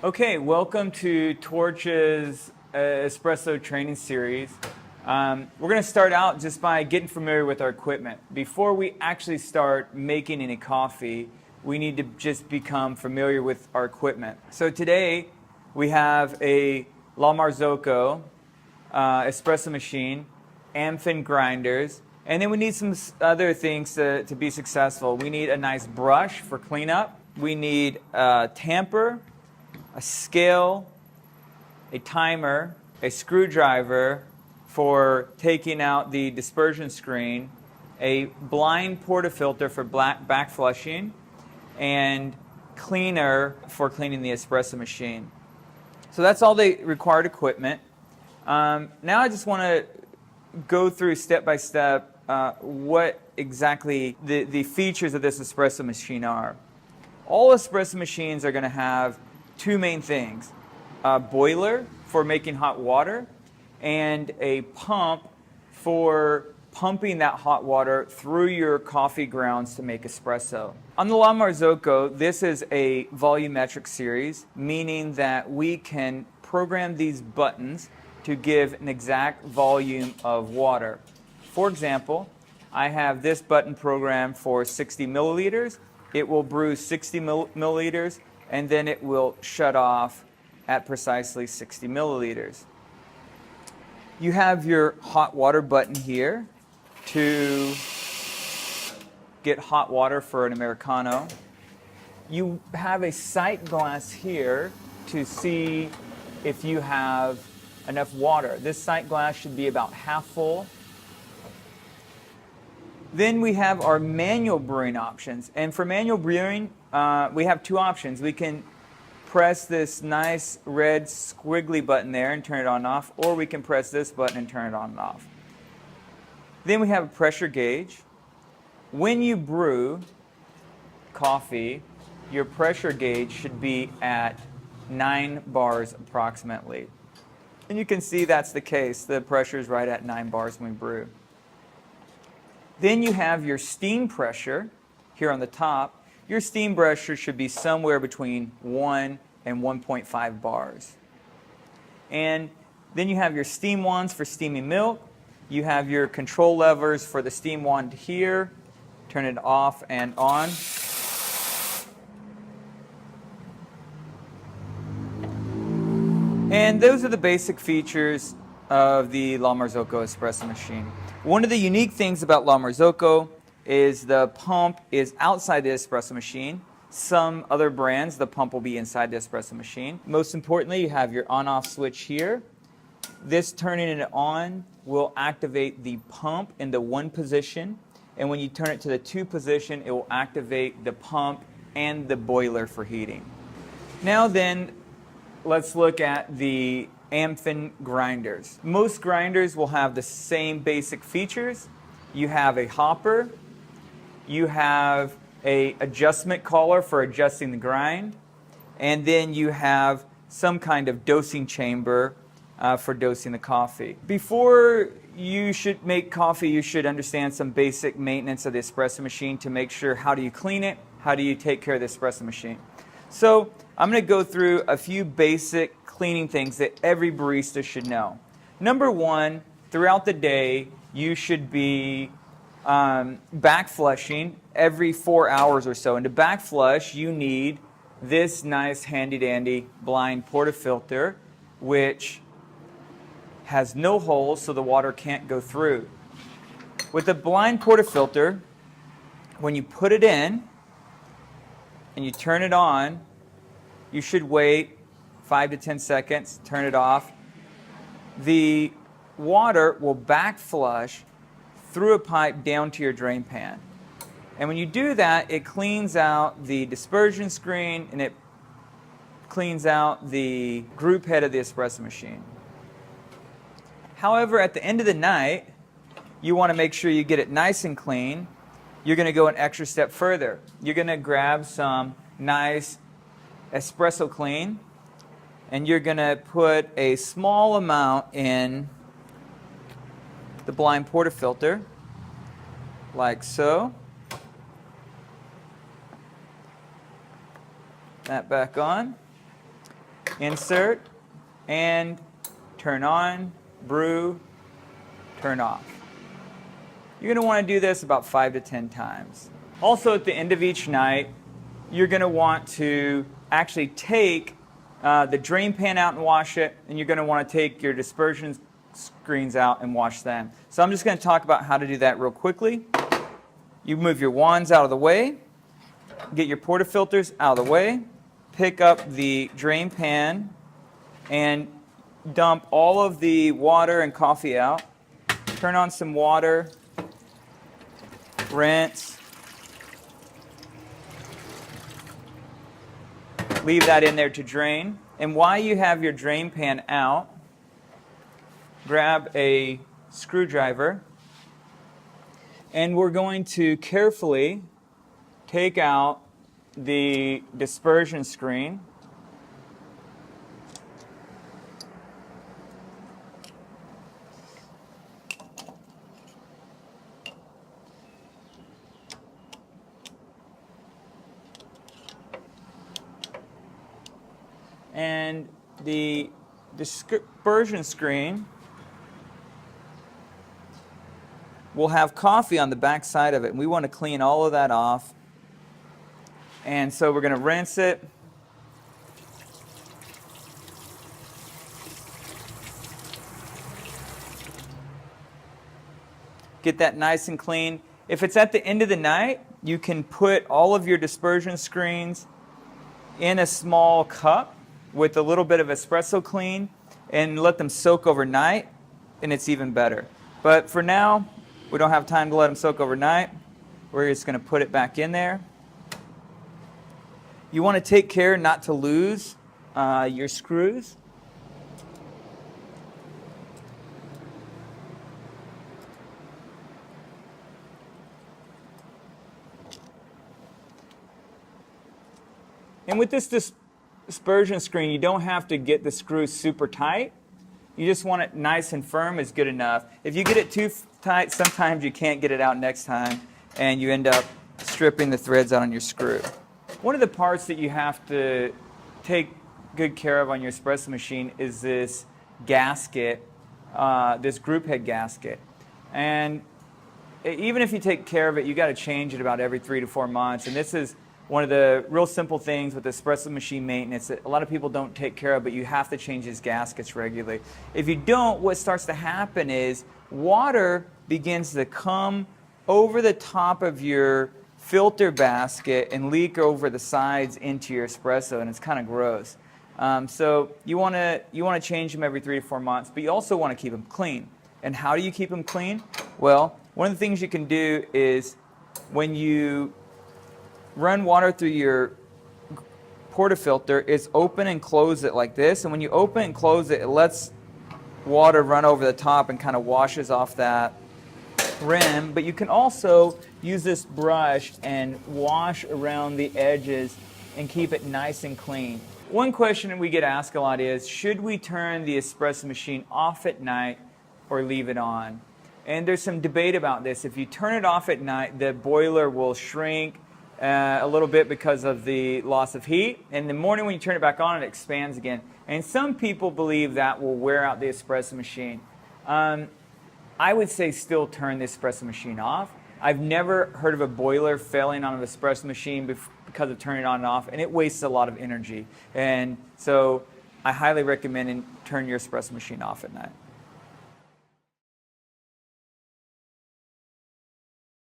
Okay, welcome to Torch's Espresso training series. We're going to start out just by getting familiar with our equipment. Before we actually start making any coffee, we need to just become familiar with our equipment. So today we have a La Marzocco espresso machine, Anthon Grinders, and then we need some other things to be successful. We need a nice brush for cleanup. We need a tamper, a scale, a timer, a screwdriver for taking out the dispersion screen, a blind portafilter for back flushing, and cleaner for cleaning the espresso machine. So that's all the required equipment. Now I just want to go through step by step what exactly the features of this espresso machine are. All espresso machines are going to have two main things: a boiler for making hot water and a pump for pumping that hot water through your coffee grounds to make espresso. On the La Marzocco, this is a volumetric series, meaning that we can program these buttons to give an exact volume of water. For example, I have this button programmed for 60 milliliters. It will brew 60 milliliters, and then it will shut off at precisely 60 milliliters. You have your hot water button here to get hot water for an Americano. You have a sight glass here to see if you have enough water. This sight glass should be about half full. Then we have our manual brewing options. And for manual brewing, we have two options. We can press this nice red squiggly button there and turn it on and off, or we can press this button and turn it on and off. Then we have a pressure gauge. When you brew coffee, your pressure gauge should be at 9 bars approximately. And you can see that's the case. The pressure is right at 9 bars when we brew. Then you have your steam pressure here on the top. Your steam pressure should be somewhere between 1 and 1.5 bars. And then you have your steam wands for steaming milk. You have your control levers for the steam wand here. Turn it off and on. And those are the basic features of the La Marzocco espresso machine. One of the unique things about La Marzocco is the pump is outside the espresso machine. Some other brands, the pump will be inside the espresso machine. Most importantly, you have your on-off switch here. This turning it on will activate the pump in the 1 position. And when you turn it to the 2 position, it will activate the pump and the boiler for heating. Now then, let's look at the Anthon Grinders. Most grinders will have the same basic features. You have a hopper, you have an adjustment collar for adjusting the grind, and then you have some kind of dosing chamber for dosing the coffee. Before you should make coffee, you should understand some basic maintenance of the espresso machine to make sure how do you clean it, how do you take care of the espresso machine. So I'm going to go through a few basic cleaning things that every barista should know. Number one, throughout the day, you should be back flushing every 4 hours or so. And to back flush, you need this nice handy-dandy blind portafilter, which has no holes so the water can't go through. With the blind portafilter, when you put it in and you turn it on, you should wait 5 to 10 seconds, turn it off. The water will back flush through a pipe down to your drain pan. And when you do that, it cleans out the dispersion screen and it cleans out the group head of the espresso machine. However, at the end of the night, you want to make sure you get it nice and clean. You're going to go an extra step further. You're going to grab some nice espresso clean, and you're going to put a small amount in the blind portafilter, like so. That back on. insert, and turn on, brew, turn off. You're going to want to do this about 5 to 10 times. Also, at the end of each night, you're going to want to actually take the drain pan out and wash it, and you're going to want to take your dispersion screens out and wash them. So I'm just going to talk about how to do that real quickly. You move your wands out of the way, get your portafilters out of the way, pick up the drain pan, and dump all of the water and coffee out. Turn on some water, rinse, leave that in there to drain. And while you have your drain pan out, grab a screwdriver, and we're going to carefully take out the dispersion screen. And the dispersion screen will have coffee on the back side of it, and we want to clean all of that off. And so we're going to rinse it. Get that nice and clean. If it's at the end of the night, you can put all of your dispersion screens in a small cup with a little bit of espresso clean and let them soak overnight, and it's even better. But for now, we don't have time to let them soak overnight. We're just going to put it back in there. You want to take care not to lose your screws. And with this dispersion screen, you don't have to get the screws super tight. You just want it nice and firm is good enough. If you get it too tight, sometimes you can't get it out next time, and you end up stripping the threads out on your screw. One of the parts that you have to take good care of on your espresso machine is this gasket, this group head gasket. And even if you take care of it, you got to change it about every 3 to 4 months. And this is one of the real simple things with espresso machine maintenance that a lot of people don't take care of, but you have to change these gaskets regularly. If you don't, what starts to happen is water begins to come over the top of your filter basket and leak over the sides into your espresso, and it's kind of gross. So you want to change them every 3 to 4 months, but you also want to keep them clean. And how do you keep them clean? Well, one of the things you can do is when you run water through your portafilter, is open and close it like this. And when you open and close it, it lets water run over the top and kind of washes off that rim. But you can also use this brush and wash around the edges and keep it nice and clean. One question we get asked a lot is, should we turn the espresso machine off at night or leave it on? And there's some debate about this. If you turn it off at night, the boiler will shrink a little bit because of the loss of heat. In the morning when you turn it back on, it expands again. And some people believe that will wear out the espresso machine. I would say still turn the espresso machine off. I've never heard of a boiler failing on an espresso machine because of turning it on and off, and it wastes a lot of energy. And so I highly recommend turn your espresso machine off at night.